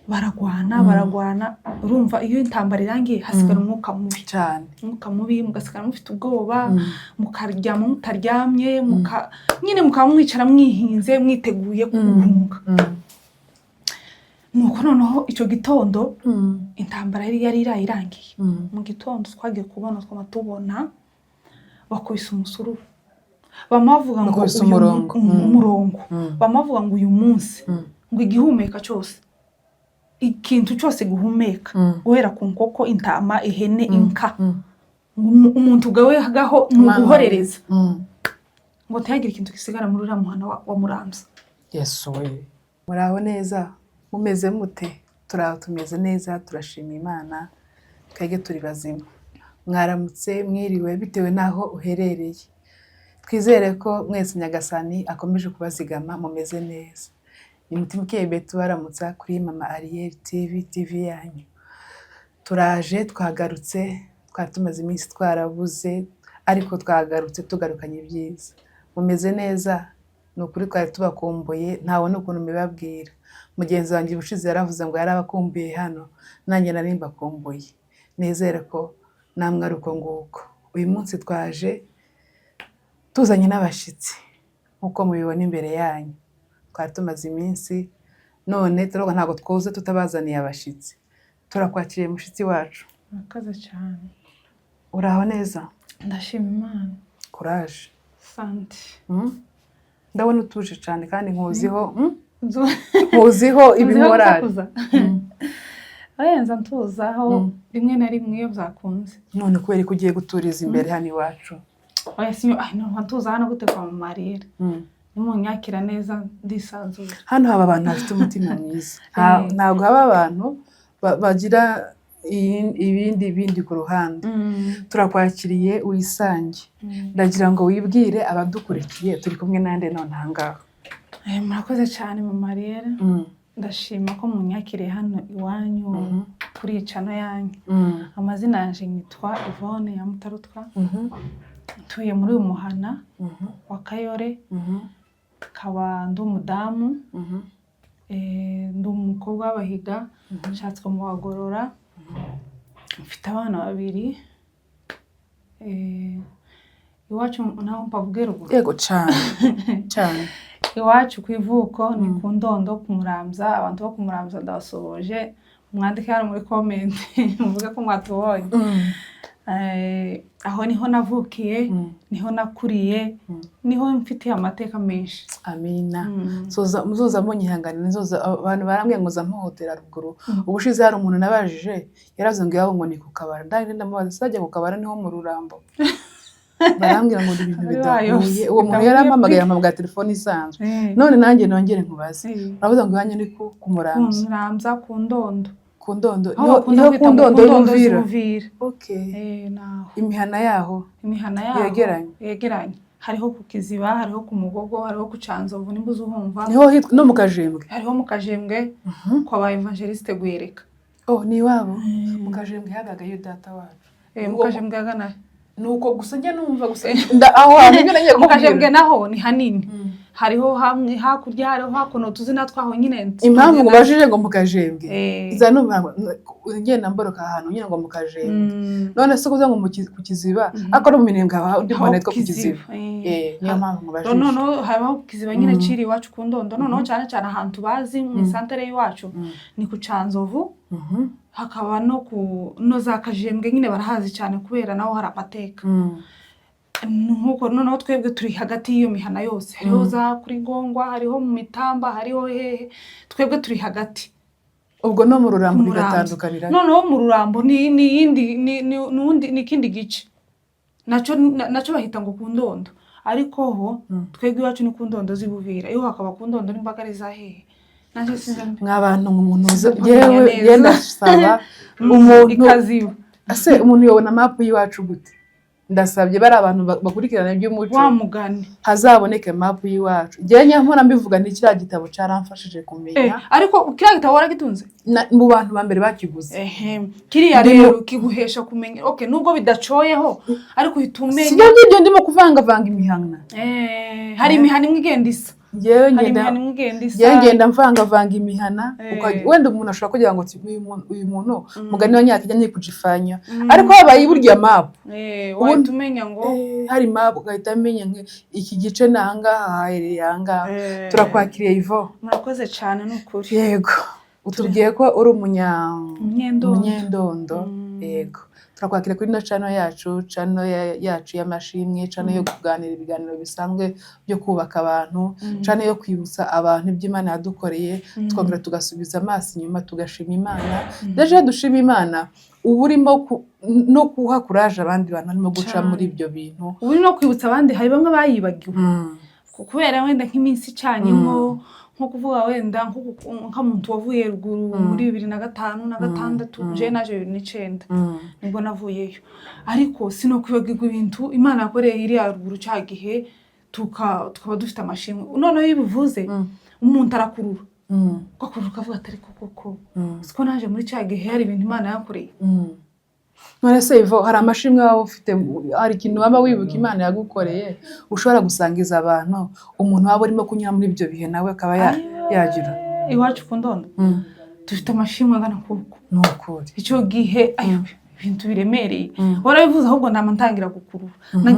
baragwana urumva iyo intambara irangiye hasigara umwuka mubi cyane umwuka mubi mugasigara mufite ubwoba mukaryama mutaryamye nyine mukamwicara mwihinze mwiteguye kuhunga nuko noneho icyo gitondo intambara yari irangiye mu gitondo twagiye kubona tubona bakubise umusururu bamavuga ngo umurongo bamavuga ngo uyu munsi ngo igihumeka cyose ikintu cyose guhumeka guhera ku nkoko intama ihene inka umuntu gawe hagaho nuguhorereza ngo ntihagire ikintu gisigara muri uriya muhana wa Muramza. Yesu we muraho neza mumeze mute? Tumeze neza turashima Imana twege turi bazima. Mwaramutse mwiriwe bitewe naho uherereye. Twizere ko mwese Nyagasani akomeje kubazigama mumeze neza. Imitima ikeye tubaramutsa kuri Mama Ariel TV yanyu. Turaje twagarutse twari tumaze iminsi twarabuze ariko twagarutse tugarukanye ibyiza. Mumeze neza nukuri twari tubakumbuye ntabona ukuntu mbibabwira. Mugenzi wanjye ubushize yaravuze ngo yarabakumbuye hano nanjye nari mbakumbuye. Nezere ko namwe ari uko nguko. Uyu munsi twaje tuzanye n'abashitsi uko mubibona imbere yanyu. Twari tumaze iminsi none turoga ntago twoze tutabazaniye abashitsi. Turakwakiriye mushitsi wacu. Murakoze cyane. Uraho neza? Ndashima Imana. Courage. Sante. Ndabona utuje cyane kandi nkuziho ibimorali. Ayenza ntuzaho rimwe na rimwe iyo byakunze. None kubera ko ugiye guturiza imbere hano iwacu. Oya sinyo ntuza hano gute kwa Mama Ariel. Nimunyakira neza ndisanzura. Hano haba abantu bafite umutima mwiza. Ntabwo haba abantu bagira ibindi ku ruhande. Turakwakiriye wisange. Ndagira ngo wibwire abadukurikiye turi kumwe nande none hangaho. Murakoze cyane Mama Ariel. Ndashima ko munyakiriye hano iwanyu kuri icano yanyu. Amazina yanje nitwa Yvonne ya Mutarutwa. Tuye muri uyu muhana wa Kayore. Kaba ndi umudamu. Ndi umukobwa w'abahiga nshatswe mu bagorora. Mfite abana babiri. Iwacu naho mpavuge ruguru. Yego cyane. Iwacu kwivuko ni ku Ndondo ku Muramza. Abantu bo ku Muramza ndabasohoje. Mwandike hano muri comment muvuge ko mwatubonye. Aho niho navukiye, niho nakuriye, niho mfitiye amateka menshi. Amina. Muzoza munyihanganira nzoza abantu barambwiye ngo zampohotera ruguru. Ubushize hari umuntu nabajije yaravuze ngo yabo ngo ni ku kabara. Ndagenda ndamubaza sajya ku kabara niho mu Rurambo. Barambwira ngo ibintu bidahuye. Uwo muntu yarampamagaye amabwa telefone isanzwe. None nanjye nongere nkubaze. Uravuze ngo yanye ni ku Muramza. Muramza ku Ndondo. Ku Ndondo. Niho ku Ndondo y'Uvira. Okay. Naho. Imihana yaho yegeranye. Hariho ku Kiziba, hariho ku Mugogo, hariho ku Canzovu nimbuze uhumva. Niho hitwa no mu Kajembwe. Hariho mu Kajembwe kwa ba Evangeliste Gwereka. Ni wabo. Mu Kajembwe hagagayo data wacu. Mu Kajembwe hagana. Nuko gusa njye numva gusa aho hantu nyine mu Kajembwe naho ni hanini. Hariho hamwe hakurya hariho hakuno tuzina twaho nyine. Impamvu ngo bajije ngo mu Kajembwe. Iza numva ngenda mboroka ahantu nyine ngo mu Kajembwe. None se kuza ngo mu Kiziba akora mu Minembwe undi muntu two ku Kiziba. Niyo mpamvu ngo bajije. No haba ku Kiziba nyine ciri iwacu ku Ndondo. Noneho cyane ahantu bazi mu santere y'iwacu ni ku Canzovu. Hakaba no za Kajembwe nyine barahazi cyane kubera naho hari amateka. Nkuko noneho twebwe turi hagati y'iyo mihana yose. Hariho za kuri Gongwa, hariho mu Mitamba, hariho hehe. Twebwe turi hagati. Ubwo no mu Rurambo bigatandukanira. Noneho mu Rurambo ni ikindi gice. Naco bahita ngo ku Ndondo. Ariko ho twebwe iwacu ni ku Ndondo z'Ibuvira. Iyo hakaba ku Ndondo n'imbagari za hehe. Nk'abantu umuntu yewe yenda saba umuntu ikaziba. Ase umuntu yobona map y'iwacu gute? Ndasabye bari abantu bakurikirana by'umuco wa mugani hazaboneke map y'iwacu. Je nyampora mbivuga ni kira gitabo caramfashije kumenya. Ariko kira gitabo waragitunze? Mu bantu bambere bakiguze. Kiriya rero kiguhesha kumenya. Okay nubwo bidacoyeho ariko hitumenya. Sinyo ndibyo ndimo kuvanga imihana. Hari imihana imwe igenda isa. Njyewe ngenda mvanga imihana wenda umuntu ashobora kugira ngo uyu muntu mugani wa nyakijya ngiye kujifanya ariko habaye iburyo map ubundi umenya ngo hari map ugahita amenya iki gice nanga hahereye anga turakwakiriye Ivo murakoze cyane n'ukuri yego utubwiye ko uri umunyendondo yego turakwakira kuri no channel yacu y'amashimwe channel yo kuganira ibiganiro bisanzwe byo kubaka abantu channel yo kwibutsa abantu iby'Imana yadukoreye twongera tugasubiza amaso inyuma tugashima Imana deje dushima Imana uburimo no kuha courage abandi bantu arimo guca muri ibyo bintu uri no kwibutsa abandi hari bamwe bayibagiwe kubera wenda nk'iminsi cyanyemo nko kuvuga wenda nk'umuntu wavuye ruguru muri 2005 na 2006 je naje 2009 nibwo navuyeyo ariko sino kwibagirwa ibintu Imana yakoreye iri ruguru cyagihe tukaba dufite amashimwe none yibivuze umuntu arakurura kwakuruka avuga atari koko siko naje muri cyagihe hari ibintu Imana yakoreye none se Ivo hari amashimwe waba ufite hari ikintu waba wibuka Imana yagukoreye ushobora gusangiza abantu umuntu waba urimo kunyura muri ibyo bihe nawe akaba yagira iwacu kundondo dufite amashimwe angana kuko n'ukuri icyo gihe ibintu biremereye warabivuze ahubwo ndamantangira gukurura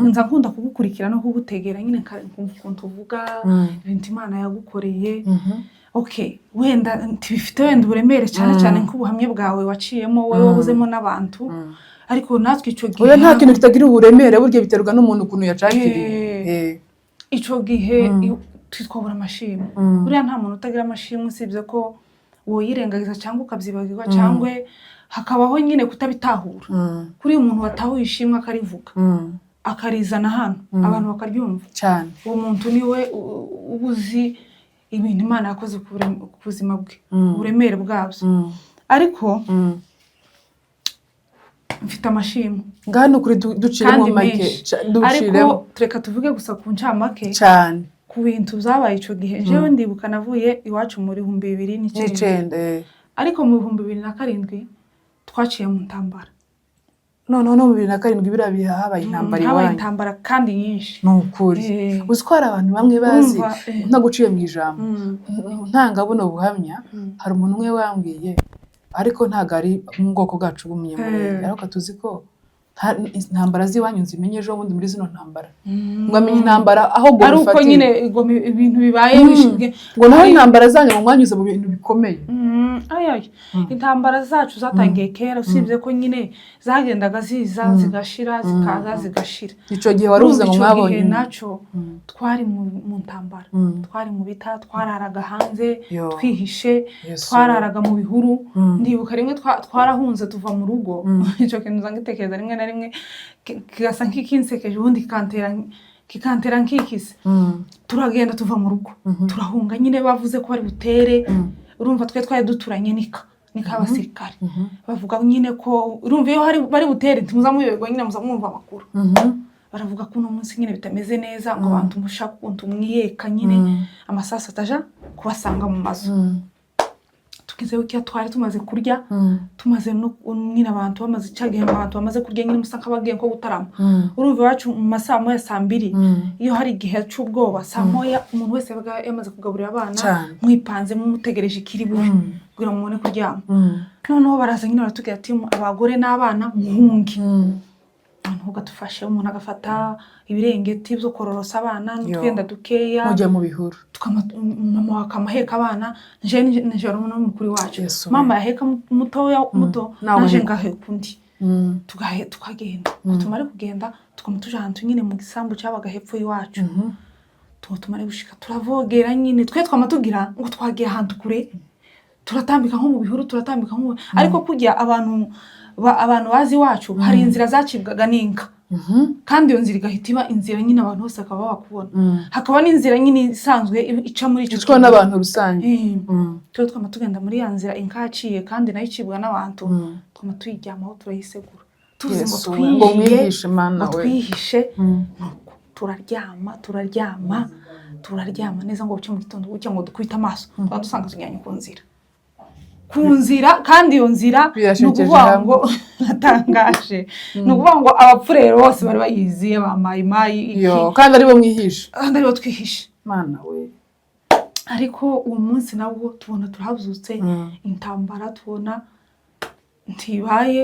nza nkunda kugukurikira no kugutegera nyine ukuntu uvuga ibintu Imana yagukoreye okay wenda ntibifite wenda uburemere cyane nk'ubuhamye bwawe waciyemo wowe wabuzemo n'abantu ariko natwe ico gihe nta kintu kitagira uburemere buryo biterwa n'umuntu ukuntu yacakiriye ico gihe twitwabura amashimwe buriya nta muntu utagira amashimwe usibye ko woyirengagiza cyangwa ukabyibagirwa cyangwa hakabaho nyine kutabitahura kuri umuntu watahuye ishimwe akarivuga akarizana hano abantu bakaryumva cyane uwo muntu niwe ubuzi ibintu Imana yakoze ku buzima bwe uburemere bwabyo ariko mfite amashimwe ngano kuri duciremo make ariko tureka tuvuge gusa ku ncamake cyane ku bintu byabaye ico gihe jewe ndibuka navuye iwacu muri 2009 ariko mu 2007 twaciye mu ntambara no mu 2007 birabiha habaye intambara habaye intambara kandi nyinshi n'ukuri uzitwara abantu bamwe bazi ntaguciye mu ijambo ntanga buno buhamya hari umuntu umwe wambwiye ariko ntago ari mu bwoko bwacu bw'umunyamurenge ariko tuzi ko intambara ziwanyu zimenyeje ubundi muri zino ntambara ngo amenye intambara aho go ari uko nyine ibintu bibaye bishibwe ngo naho intambara zanyu mu mwanyuze mu bintu bikomeye intambara zacu zatangiye kera usibye ko nyine zagendaga ziza zigashira zikaza zigashira ico gihe waruze ngo mwabonye naco twari mu ntambara twari mu bita twararaga hanze twihishe twararaga mu bihuru ndibuka rimwe twarahunze tuva mu rugo ico kintu zangitekereza rimwe na rimwe kigasa nk'ikinsekeje ubundi kikantera nkikise turagenda tuva mu rugo turahunga nyine bavuze ko bari butere urumva twari duturanye nika abasirikare bavuga nyine ko urumva iyo bari butere ntimuzamuyoberwa nyine muzamwumva amakuru baravuga ko uno munsi nyine bitameze neza ngo abantu mushaka ukuntu mwiyeka nyine amasasu ataja kubasanga mu mazu tukizeho cyo twari tumaze kurya tumaze no nyine abantu bamaze cyagihe abantu bamaze kurya nyine musaka bagiye ko gutarama urumva wacu mu masaha moya 2 iyo hari igihe cy'ubwoba saa moya umuntu wese baga yamaze kugaburira abana mwipanze mumutegereje ikiribu kugira ngo mubone kuryama noneho baraza nyine baratubwira ati abagore n'abana muhungi ntuga dufashe umuntu agafata ibirengeti byo kororosa abana n'utwenda dukeya mujya mu bihuru mama akamaheka abana nje no mukuru wacu mama yaheka muto naje ngaheka undi tukagenda tumare kugenda tukamutuja ahantu nyine mu gisambu cyabaga hepfo y'iwacu tumare gushika turavogera nyine twe twamatugira ngo twagiye ahantu kure turatambika nko mu bihuru turatambika nko ariko kujya abantu bazi wacu hari inzira zacibwaga n'inka kandi iyo nzira igahita iba inzira nyine abantu bose akaba bakubona hakaba n'inzira nyine isanzwe ica muri ico cyo n'abantu rusange cyo twama tugenda muri ya nzira inka yaciye kandi nayo icibwa n'abantu twama tuyijyamaho turayisegura tuzi ngo mwihishe mana we twihishe turaryama neza ngo buce mu gitondo bucya ngo dukubita amaso dusanga tunyanye ku nzira kandi iyo nzira nukuvuga ngo natangaje nukuvuga ngo abapfurero bose bari bayizi bamayimayi kandi ari bo mwihishe kandi ari bo twihishe mana we ariko uwo munsi nabwo tubona turahabyutse intambara tubona ntibaye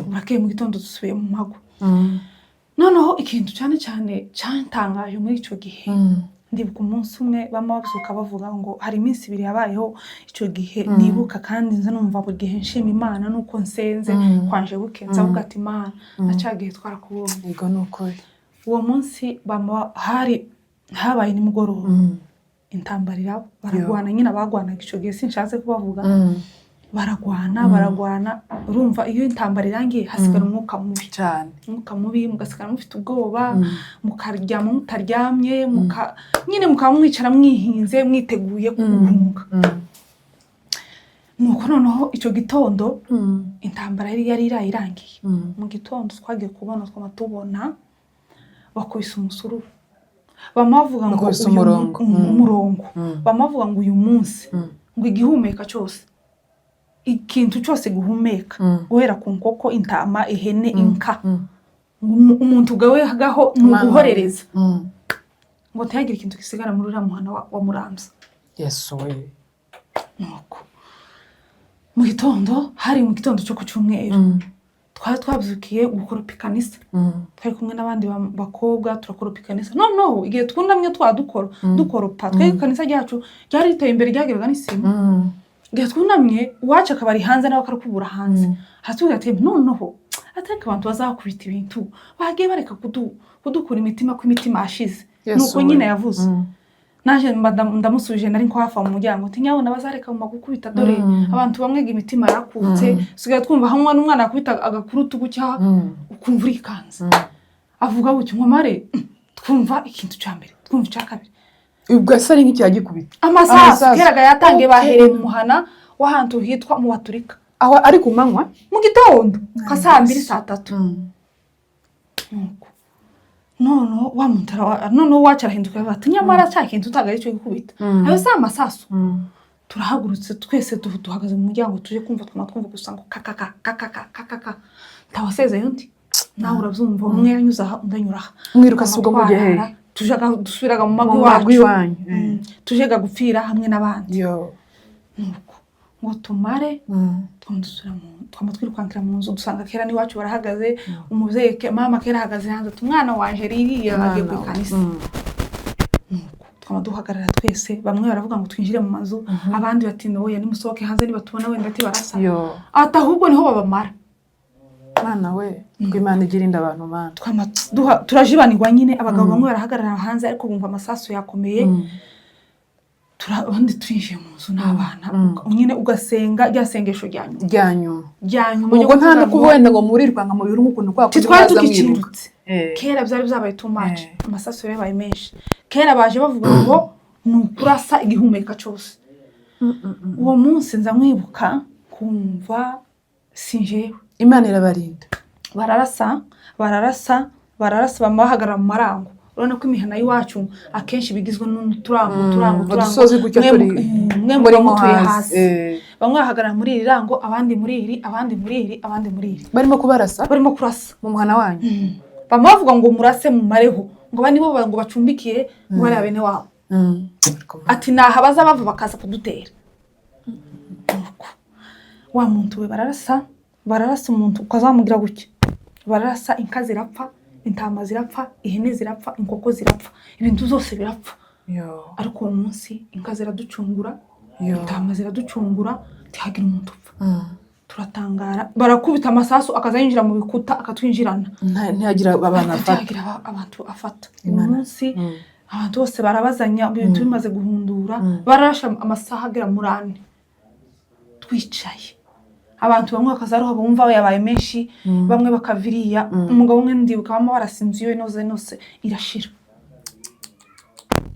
burakeye mu gitondo dusubiye mu mago. Noneho ikintu cyane cyane cyantangaje muri icyo gihe ndibuka umunsi umwe bamubazuka bavuga ngo hari iminsi 2 yabayeho icyo gihe nibuka kandi nza numva buri gihe nshima Imana nuko nsenze kwanje bukenza avuga ati Imana nacagiye twarakubonye. Yego nuko uwo munsi habaye nimugoroba intambarira baragwana nyine abagwanaga icyo gihe sinshatse kubavuga baragwana urumva iyo intambara irangiye hasigara umwuka mubi cyane, umwuka mubi mugasigara mufite ubwoba mukaryama mutaryamye nyine mwicara mwihinze mwiteguye guhunga. nuko noneho icyo gitondo intambara yari irangiye mu gitondo twagiye kubona tubona bakubise umusururu bamavuga ngo umurongo bamavuga ngo uyu munsi ngo igihumeka cyose ikintu cyose guhumeka guhera ku nkoko intama ihene inka umuntu gawe hagaho nuguhorereza ngo ntihagire ikintu gisigara muri uriya muhana wa Muramza. Yesu we. nuko mu gitondo mu gitondo cyo ku cyumweru twari twabyukiye gukoropa ikanisa twari kumwe n'abandi bakobwa turakoropa ikanisa noneho igihe twundamye dukoropa twari ikanisa ryacu ryari riteye imbere ryageraga n'isima igihe twundamye uwacu akaba ari hanze nawe akarakubura hanze haratubwira ati noneho ateka abantu bazakubita ibintu bagiye bareka kudukura imitima ko imitima yashize nuko nyine yavuze naje ndamusubije nari nko hafa mu muryango ati nyabona bazareka mu magukubita dore abantu bamwega imitima yakutse sigaye twumva hamwe n'umwana yakubita agakurutu gucya ukumva urikanze avuga gutyo nkomare twumva ikintu cya mbere twumva icya kabiri ubwo asari nk'iki yagikubita amasasu keraga yatangiye bahereye mu muhana w'ahantu hitwa mu Baturika aho ari ku manywa mu gitondo ka 2:00 3:00 nuko noneho wacarahinduka bati nyamara cya kintu utagaye cyo gukubita ayo sa amasasu turahagurutse twese duhagaze mu muryango tuje kumva twumva gusa ngo kakaka tawasezeye undi nawe urabyumva umwe yanyuza aha undanyura aha mwiruka subwo mu gihe dusubiraga mu mago iwanyu tujega gupfira hamwe n'abandi nuko ngo tumare twirukankira mu nzu dusanga kera n'iwacu barahagaze umuvyeyi mama kera ahagaze hanze umwana wanje rigiye bagiye ku kanisa nuko duhagarara twese bamwe baravuga ngo twinjire mu mazu abandi bati noye nimusohoke hanze nibatubona wenda ati barasa ata ahubwo niho babamara Mana we ngo Imana igirinda abantu mana turajibanirwa nyine abagabo bamwe barahagarara hanze ariko bumva amasasu yakomeye turabandi twinjiye mu nzu n'abana nyine ugasenga ryasengesho ryanyu ubwo nta no kubona ngo murirwa nka mubiri umukuntu kwa twari tukicirutse kera byari byabaye too much amasasu yabaye menshi kera baje bavuga ngo nukurasa igihumeka cyose uwo munsi nza mwibuka kumva sinjewe Imana irabarinda bararasa bamahagarara mu marango urabona ko imihana y'iwacu akenshi bigizwe n'uturango mwe muri mutuye hasi bamwe bahagarara muri iri rango abandi muri iri barimo kurasa mu muhana wanyu bamuvuga ngo murase mu mareho ngo bani bo ngo bacumbikiye ngo bari abene wabo ati naha baza bava bakaza kudutera wa muntu we bararasa umuntu ukazamugira gutya bararasa inka zirapfa intama zirapfa ihene zirapfa inkoko zirapfa ibintu zose birapfa ariko uwo munsi inka ziraducungura intama ziraducungura tihagira umuntu upfa turatangara barakubita amasasu akazayinjira mu bikuta akatwinjirana ntihagira abantu afata uwo munsi abantu bose barabazanya ibintu bimaze guhundura bararasha amasaha agera muri 4 twicaye abantu bamwe bakazaruha bumva yabaye menshi bamwe bakaviriya umugabo umwe ndibuka bamwe barasinziye nose irashira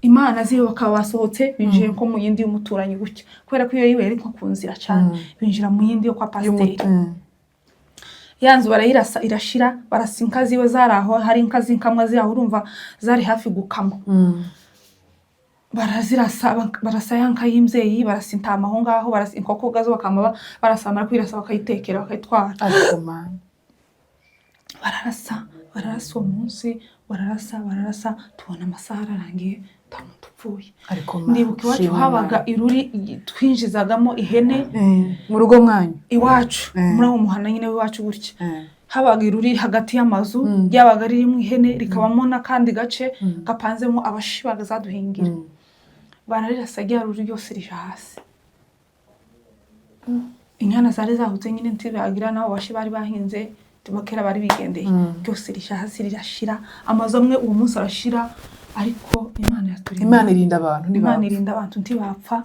Imana ziyo bakabasohotse binjiye ko mu yindi y'umuturanyi gutya kubera ko iyo yiwe yari nko kunzira cyane binjira mu yindi yo kwa pasiteri yanzu barayirasa irashira barasinka ziwe zaraho hari inka zinkamwe ziraho urumva zari hafi gukama barasa yanka y'imzeyi barasintama aho ngaho inkoko gazo bakama barasamara kwirasa bakayitekera bakayitwara bararasa uwo munsi bararasa tubona amasaha arangiye tamutupfuye ariko ndibuka iwacu habaga iruri twinjizagamo ihene mu rugo mwanyu iwacu muri aho muhana nyine w'iwacu gutya habaga iruri hagati y'amazu ryabaga ririmo ihene rikabamo n'akandi gace gapanzemo abashi bagazaduhingira bararirasaga rya ruri ryose rije hasi inyana zari zahutse nyine ntibagira nabo bashi bari bahinze tubakera bari bigendeye byose rije hasi rirashira amazu amwe uwo munsi arashira ariko Imana irinda abantu ntibapfa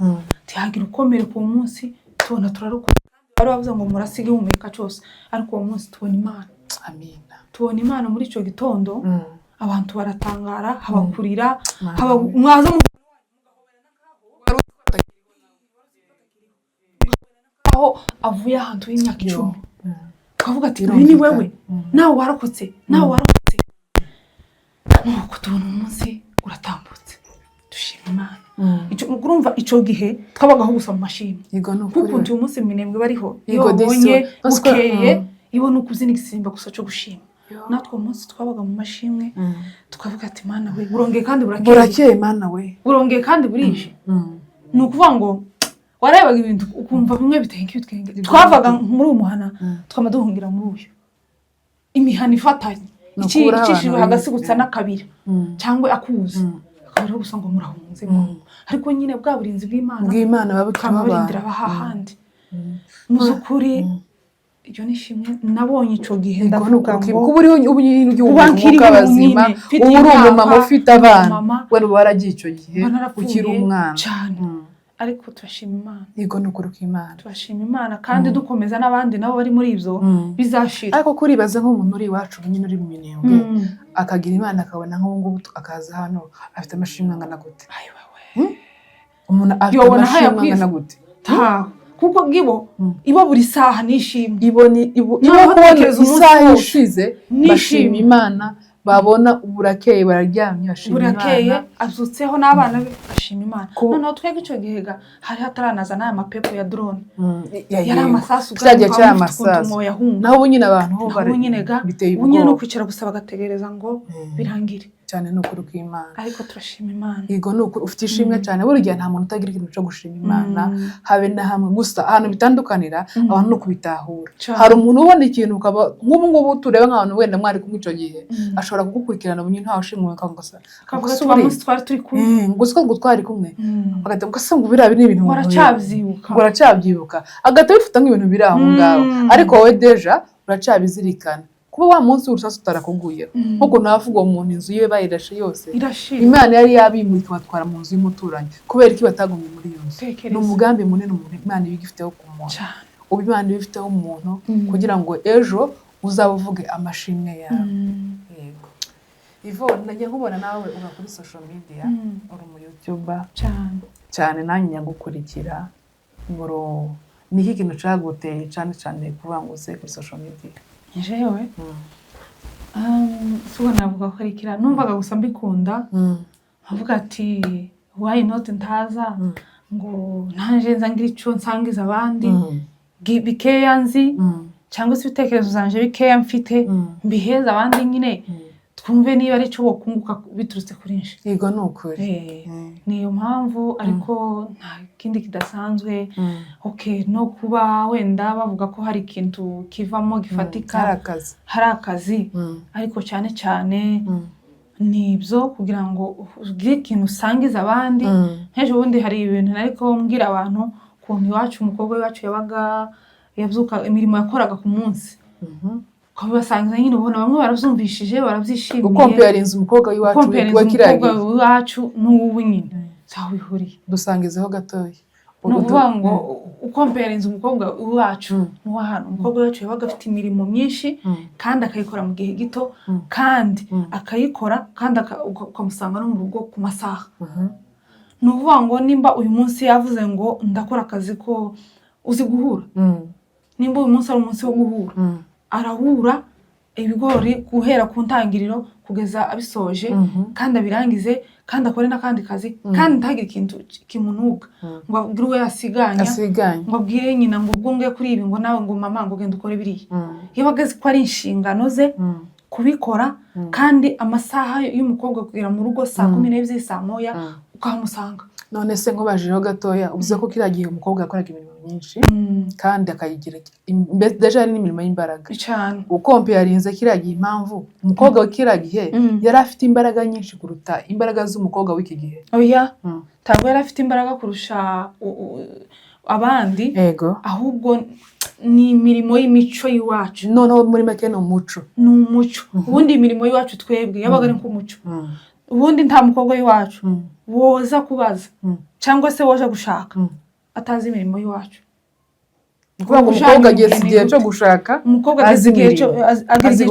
tihagira ukomere ku munsi tubona turarukuka bari bavuze ngo murasige humeka cyose ariko uwo munsi tubona Imana amina tubona Imana muri ico gitondo abantu baratangara habakurira haba mwaza aho avuye ahantu y'imyaka 10 kavuga ati ni wewe nawe warokotse nuko tubona umunsi uratambutse dushima Imana ico urumva ico gihe twabagaho gusa mu mashimwe kuko uyu munsi minembwe bariho yobonye ukeye ibona ukuzina igisimba gusa cyo gushima natwe umunsi twabaga mu mashimwe tukavuga ati Mana we burongeye kandi burakeye Mana we burongeye kandi burije nukuvuga ngo warabaga ibintu ukumva bimwe bitenge twavaga muri umuhana twamaduhungira muri uyu imihana ifatanye ikishijwe hagasigutsa n'akabira cyangwa akuzi akabira gusa ngo murahunze ariko nyine bwa burinzi bw'Imana babukamurindira bahahandi muzukuri ibyo nishimwe nabonye ico gihe ndavuga ngo kuburi ubunyuka bazima uri umumama ufite abana wari waragiye ico gihe ukiri umwana cyane ariko turashima Imana yego nukuruka Imana turashima Imana kandi dukomeza n'abandi nabo bari muri ivyo bizashira ariko kuribaza nk'umuntu uri iwacu nyine uri mu minembwe akagira Imana akabona nk'ubungubu akaza hano afite amashimwe angana gute umuntu afite amashimwe angana gute kuko gibo ibo buri saha nishimye ibo kubona isaha ishize bashima Imana babona uburakeye bararyamye bashima Imana burakeye azutseho n'abana be bashima Imana noneho twege ico gihega hari hataranaza n'aya mapepo ya drone yari amasasu cyajya cy'amasasu naho ubunyine abantu ho bari biteye ubwo no kwicara gusa bagategereza ngo birangire cyane nukuruka Imana ariko turashima Imana yego nuko ufite ishimwe cyane burya nta muntu utagira ikintu cyo gushima Imana habe na hamwe gusa ahantu bitandukanira abantu no kubitahura hari umuntu ubona ikintu ukaba nk'ubu ngubu tureba nk'abantu wenda mwari kumwe ico gihe ashobora kugukurikirana bunye ntaho shimwe kangasa kavuga twari turi kumwe ngo twari kumwe bagata ugasanga birabi n'ibintu uracabyibuka agata bifuta nk'ibintu biri aho ngaho ariko wowe deja uracabizirikana kuba wa munsi urusasa utarakuguye nkuko navuga umuntu inzu ye bayirashe yose Imana yari yabimurika batwara mu nzu y'umuturanyi kubera iki batagumye muri iyo nzu ni umugambi munini umuntu Imana ibigifiteho ku muntu Imana ibifiteho umuntu kugira ngo ejo uzabuvuge amashimwe yawe yego Ivo najya nkubona nawe uba kuri social media uri mu YouTuber cyane nanjye nyagukurikira ngoro niki kintu caguteye cyane kuvuga ngo uze kuri social media jewe suba navuga ko arikira numvaga gusa mbikunda avuga ati why not ntaza ngo nanje nzangira ico nsangiza abandi bikeya nzi cyangwa se ibitekerezo zanje bikeya mfite mbiheza abandi nyine twumve niba ari cyo bokunguka biturutse kuri nje yego nukuri niyo mpamvu ariko nta kindi kidasanzwe no kuba wenda bavuga ko hari ikintu kivamo gifatika hari akazi ariko cyane nibyo kugira ngo ugire ikintu usangiza abandi nk'ejo bundi hari ibintu ariko mbwira abantu kuntu iwacu umukobwa wacu yabyuka imirimo yakoraga ku munsi ukabibasangiza nyine ubona bamwe barabyumvishije barabyishimiye ukomperinze umukobwa w'iwacu n'ubu nyine cyaho bihuriye dusangizeho gatoya ni ukuvuga ngo ukomperinze umukobwa w'iwacu n'uwahano umukobwa wacu yabaga afite imirimo myinshi kandi akayikora mu gihe gito kandi akayikora kandi ukamusanga no mu rugo ku masaha ni ukuvuga ngo nimba uyu munsi yavuze ngo ndakora akazi ko uzi guhura nimba uyu munsi ari umunsi wo guhura arahura ibigori guhera ku ntangiriro kugeza abisoje kandi abirangize kandi akore n'akandi kazi kandi ntagire ikintu kimunuga ngo abwire uwo yasiganya ngo abwire nyina ngo ubwo ngiye kuri ibi ngo nawe ngo mama ngo genda ukore biriya yabaga azi ko ari inshingano ze kubikora kandi amasaha y'umukobwa kugera mu rugo saa 12 saa moya ukamusanga. None se nkubajijeho gatoya uvuze ko kiragiye umukobwa yakoraga imirimo myinshi kandi akayigira deja ari n'imirimo y'imbaraga cyane. Ukompe yarinze kiragiye impamvu umukobwa w'ikiragiye yari afite imbaraga nyinshi kuruta imbaraga z'umukobwa w'iki gihe. Oya ntabwo yari afite imbaraga kurusha abandi, ahubwo ni imirimo y'imico y'iwacu. Noneho muri make ni umuco. Ni umuco. Ubundi imirimo y'iwacu twebwe yabaga ari nk'umuco. Ubundi nta mukobwa w'iwacu woza kubaza cyangwa se woje gushaka atazi imirimo y'iwacu. Kuvuga ngo umukobwa ageze igihe cyo gushaka, umukobwa ageze igihe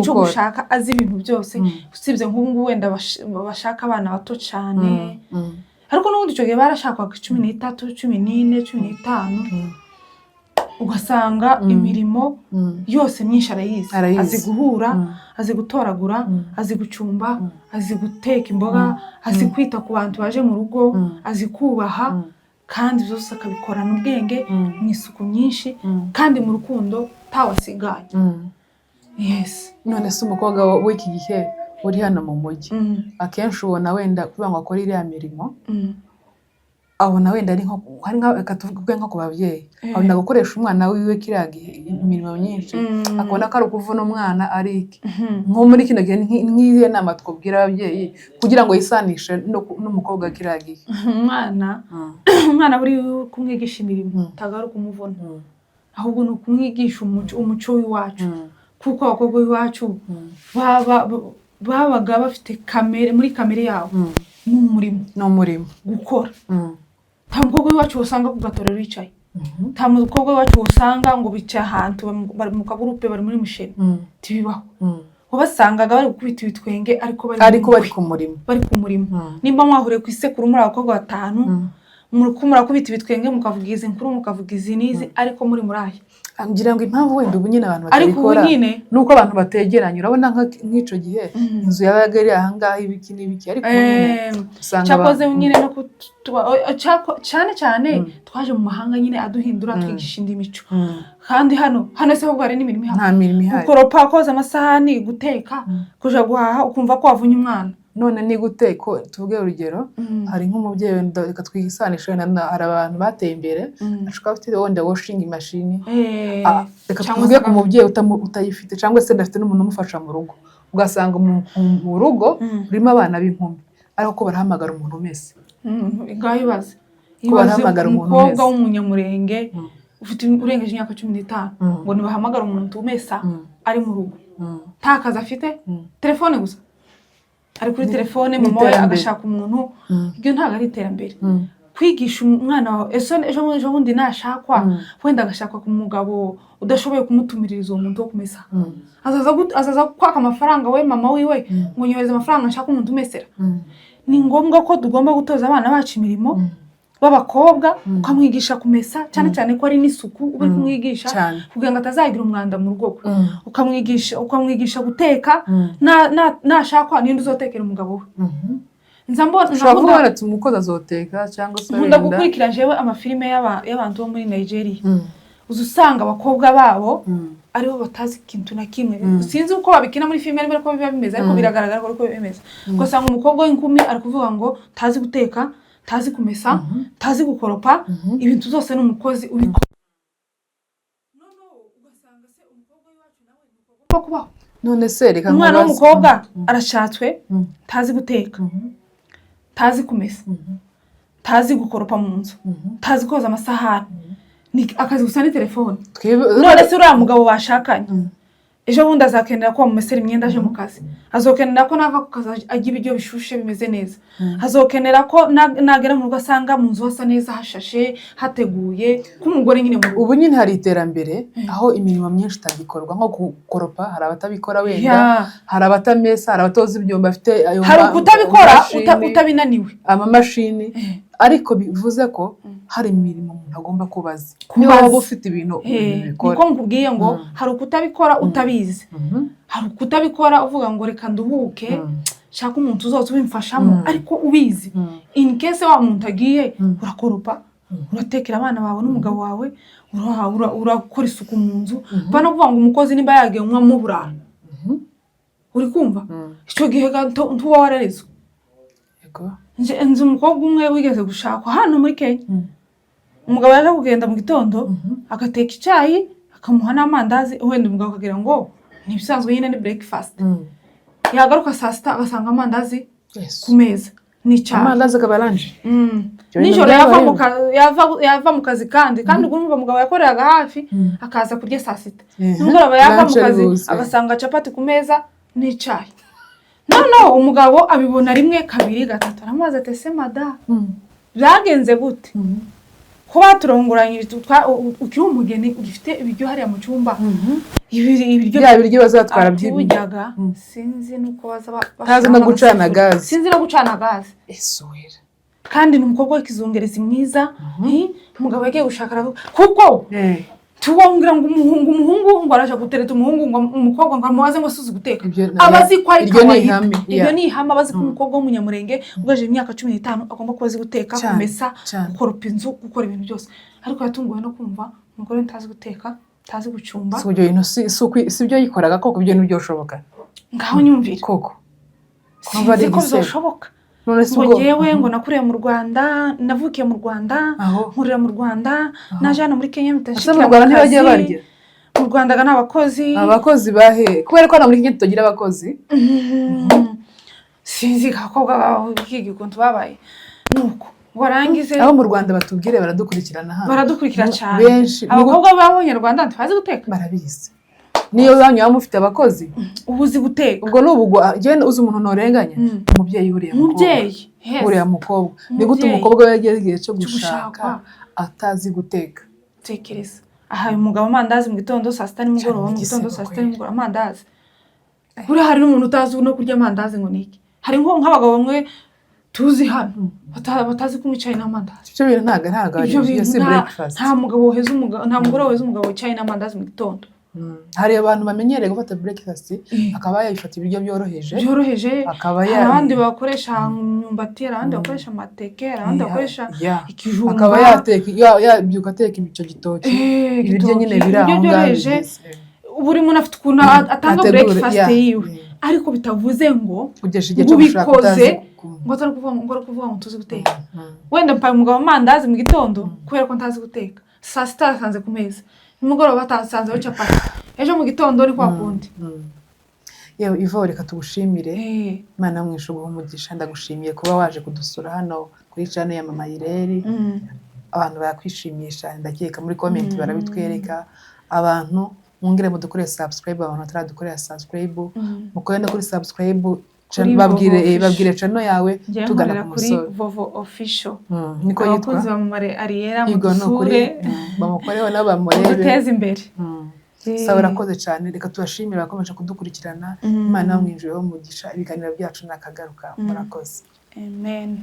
cyo gushaka azi ibintu byose, usibye nk'ubu wenda bashaka abana bato cyane. Ariko n'ubundi cyo gihe barashakwaga 13, 14, 15 ugasanga imirimo yose myinshi arayizi. Azi guhura, azi gutoragura, azi gucumba, azi guteka imboga, azi kwita ku bantu baje mu rugo, azi kubaha, kandi byose akabikorana ubwenge mu isuku nyinshi kandi mu rukundo tawasigaye. Yes. None se umukobwa w'iki gihe uri hano mu mujyi akenshi ubona wenda kuba ngo akora iriya mirimo abona wenda ari nka katuvuge nko ku babyeyi abona gukoresha umwana wiwe kiragiye imirimo myinshi akabona ko ari ukuvuna umwana ari nko muri kino gihe nk'iye nama twabwira ababyeyi kugira ngo yisanishe n'umukobwa kiragiye. Umwana buri kumwigisha imirimo tagaruka umuvuna, ahubwo no kumwigisha umuco w'iwacu, kuko abakobwa b'iwacu babaga bafite kamere muri kamere yabo n'umurimo gukora. Nta mukobwa w'iwacu usanga ku gatorero yicaye, nta mukobwa w'iwacu usanga ngo bicaye ahantu bari mu kagurupe bari muri musheni tibibaho. Wabasangaga bari gukubita ibitwenge ariko bari ku murimo. Nimba mwahuriye ku isekuru muri abakobwa 5 murakubita ibitwenge mukavugiza inkuru mukavugiza inizi ariko muri muraye. Ngira ngo impamvu wenda ubu nyine abantu batabikora nuko abantu bategeranye. Urabona nk'ico gihe inzu yabaga ari ahangaha ibiki n'ibiki ariko usanga cyakoze nyine no cyane twaje mu mahanga nyine aduhindura twigisha indi mico. Kandi hano se ahubwo ari n'imirimo ihari. Nta mirimo ihari. Ukoropa koza amasahani, guteka, kuja guhaha ukumva ko wavunye umwana. None ni gute ko tuvuge urugero hari nk'umubyeyi wenda reka twigisanisha hari abantu bateye imbere ashaka afite wenda washing machine reka tuvuge ku mubyeyi utayifite cyangwa se ndafite n'umuntu umufasha mu rugo ugasanga mu rugo urimo abana b'inkumi ariko ko barahamagara umuntu umese igahibaze umukobwa w'umunyamurenge ufite urengeje imyaka 15 ngo nibahamagara umuntu umesa ari mu rugo takaza afite telefone gusa ari kuri telefone mama we agashaka umuntu ibyo ntago ari iterambere. Kwigisha umwana wawe ejo bundi nashakwa wenda agashaka ku mugabo udashoboye kumutumiririza umuntu wo kumesa azaza kwaka amafaranga we mama wiwe ngo nyohereze amafaranga nshaka umuntu umesera. Ni ngombwa ko tugomba gutoza abana bacu imirimo b'abakobwa ukamwigisha kumesa cyane ko ari n'isuku uri kumwigisha kugira ngo atazagira umwanda mu rugo ukamwigisha guteka nashakwa ninde uzotekera umugabo we. Nzambona umukozi azoteka cyangwa se wenda gukurikira jewe amafilime y'abantu bo muri Nigeria uzusanga abakobwa babo aribo batazi ikintu na kimwe. Sinzi uko babikina muri filime ariko biba bimeze ariko biragaragara ko uko bimeze. Ugasanga umukobwa w'inkumi ari kuvuga ngo tazi guteka, tazi kumesa, tazi gukoropa, ibintu zose n'umukozi ubikora. Ugasanga se umukobwa w'iwacu nawe umukobwa kubaho. None se reka umwana w'umukobwa arashatswe tazi guteka, tazi kumesa, tazi gukoropa mu nzu, tazi koza amasahani, akazi gusa ni telefone. None se uriya mugabo bashakanye ejo bundi azakenera ko bamumesera imyenda aje mu kazi, azokenera ko nava ku kazi agira ibyo bishushe bimeze neza, azokenera ko nagera mu rugo asanga mu nzu hasa neza hashashe hateguye k'umugore nyine mu rugo. Ubu nyine hari iterambere aho imirimo myinshi itagikorwa nko gukoropa hari abatabikora wenda hari abatamesa hari abatoza ibyomba afite ayo hari ukutabikora utabinaniwe amamashini ariko bivuze ko hari imirimo umuntu agomba kubaza niba waba ufite ibintu bikora. Niko nkubwiye ngo hari ukutabikora utabizi, hari ukutabikora uvuga ngo reka nduhuke shaka umuntu uzoza ubimfashamo ariko ubizi. In case wa muntu agiye urakoropa uratekera abana bawe n'umugabo wawe urakora isuku mu nzu bano kuvuga ngo umukozi nimba yagiye umwa mu burara uri kumva icyo gihe ntuba wararezwe. Nzi umukobwa umwe wigeze gushakwa hano muri Kenya, umugabo yaje kugenda mu gitondo agateka icyayi akamuha n'amandazi, wenda umugabo akagira ngo ni ibisanzwe nyine ni breakfast, yagaruka saa sita agasanga amandazi ku meza n'icyayi, amandazi akabaranje nijoro yava mu kazi kandi urumva umugabo yakoreraga hafi akaza kurya saa sita, nimugoroba yava mu kazi agasanga capati ku meza n'icyayi. Noneho umugabo abibona rimwe kabiri gatatu, aramubaza ati ese mada byagenze gute ko baturongoranye ukiwa umugeni ugifite ibiryo hariya mu cyumba, ibiryo bazatwara by'ibiryaga sinzi nuko baza no gucana gaze, sinzi no gucana gaze esohera, kandi ni umukobwa w'ikizungerezi mwiza. Umugabo yagiye gushaka kuko tuwongira ngo umuhungu ngo araje gutereta umuhungu ngo umukobwa ngo amubaze ngo asuze guteka, abazi ko ari ibyo ni ihame, abazi ko umukobwa w'umunyamurenge ugaje imyaka 15 agomba kuba azi guteka, kumesa, gukoropa inzu, gukora ibintu byose. Ariko yatunguwe no kumva umugore ntazi guteka, ntazi gucumba. Si byo yikoraga koko, ibyo nibyo bishoboka. Ngaho nyumvira koko sinzi ko bizoshoboka. Ngo jewe ngo nakuriye mu Rwanda, navukiye mu Rwanda, nkurira mu Rwanda, naje hano muri Kenya mutashikira barya. Mu Rwanda ga abakozi bahe kubera ko hano muri Kenya tutagira abakozi. Sinzi kakobwa igikuntu babaye nuko warangize aho mu Rwanda batubwire baradukurikirana hano, baradukurikira cyane benshi. Abakobwa b'Abanyarwanda ntibazi guteka, barabizi. Niyo banyu mufite abakozi ubuzi guteka, ubwo n'ubugwa genda uzi umuntu norenganya umubyeyi uriya mukobwa ni gute umukobwa yagiye cyo gushaka atazi guteka. Tekereza aha umugabo amandazi mu gitondo saa sita nimugoroba, mu gitondo saa sita nimugoroba amandazi. Buri hari n'umuntu utazi no kurya amandazi ngo niki. Hari nk'abagabo bamwe tuzi hano batazi kunywa icyayi n'amandazi. Ibyo bintu ntago ari breakfast. Nta mugabo weza umugabo, nta mugore weza umugabo icyayi n'amandazi mu gitondo. Hari abantu bamenyereye gufata breakfast akaba yayifata ibiryo byoroheje, abandi bakoresha imyumbati, abandi bakoresha amateke, abandi bakoresha ikijumba, akaba yabyuka ateka icyo gitoki, ibiryo nyine birahungaje. Buri muntu afite ukuntu atanga breakfast yiwe, ariko bitavuze ngo ubikoze ngo atari kuvuga ngo tuzi guteka. Wenda mpaye umugabo amandazi mu gitondo kubera ko ntazi guteka, saa sita asanze ku meza, nimugoroba batasanzeho capati, ejo mu gitondo ni kwa kundi. Yewe Ivo, reka tugushimire. Imana mwisho guha umugisha. Ndagushimiye kuba waje kudusura hano kuri channel ya Mama Ireri. Abantu bakwishimiye ndakeka muri comment barabitwereka. Abantu mwongere mudukoreye subscribe, abantu bataradukorera subscribe mukore kuri subscribe, babwire channel yawe tugana ku musoro Vovo Official. Niko yitwa abakozi ba Mama Ariera mudusure bamukoreho n'abamurebe duteze imbere. Sawa, urakoze cyane. Reka tubashimire bakomeje kudukurikirana. Imana mwinjireho umugisha, ibiganiro byacu nakagaruka. Murakoze. Amen.